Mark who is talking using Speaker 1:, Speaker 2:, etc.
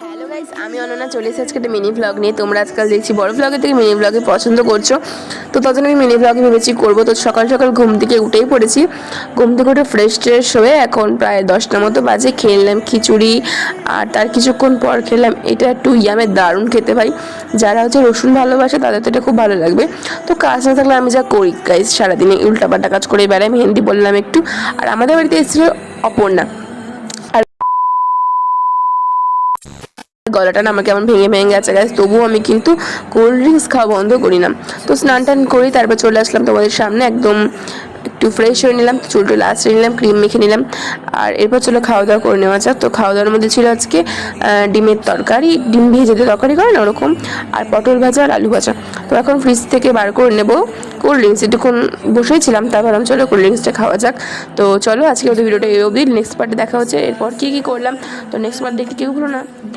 Speaker 1: Hello guys, আমি অনন্যা চলে এসেছি আজকে একটা মিনি ব্লগ নিয়ে। তোমরা আজকাল দেখছি বড় ব্লগের থেকে মিনি ব্লগে পছন্দ করছো, তো তখন আমি মিনি ব্লগে ভেবেছি করবো। তো সকাল সকাল ঘুম থেকে উঠেই পড়েছি। ঘুম থেকে উঠে ফ্রেশ ট্রেশ হয়ে এখন প্রায় 10টার মতো বাজে। খেয়ে নিলাম খিচুড়ি, আর তার কিছুক্ষণ পর খেলাম এটা একটু ইয়ামের, দারুণ খেতে ভাই। যারা রসুন ভালোবাসে তাদের তো এটা খুব ভালো লাগবে। তো কাজ না থাকলে আমি যা করি গাইস, সারাদিনে উল্টাপাল্টা কাজ করে বেড়াই। মেহেন্দি বললাম একটু, আর আমাদের বাড়িতে এসেছিল অপর্ণা। গলাটা না আমার কেমন ভেঙে ভেঙে গেছে গাইস, তবুও আমি কিন্তু কোল্ড ড্রিঙ্কস খাওয়া বন্ধ করি না। তো স্নান টান করি, তারপর চলে আসলাম তোমাদের সামনে। একদম একটু ফ্রেশ হয়ে নিলাম, চুল টুল আঁচড়ে নিলাম, ক্রিম মেখে নিলাম, আর এরপর চলো খাওয়া দাওয়া করে নেওয়া যাক। তো খাওয়া দাওয়ার মধ্যে ছিল আজকে ডিমের তরকারি, ডিম ভেজে দিয়ে তরকারি করে না ওরকম, আর পটল ভাজা আর আলু ভাজা। তো এখন ফ্রিজ থেকে বার করে নেবো কোল্ড ড্রিঙ্কস। একটুক্ষণ বসেছিলাম, তারপর আমি চলো কোল্ড ড্রিঙ্কসটা খাওয়া যাক। তো চলো আজকে ওদের ভিডিওটা এই অবধি, নেক্সট পার্টে দেখা হচ্ছে এরপর কী কী করলাম। তো নেক্সট পার্ট দেখতে কেউ ভুলো না।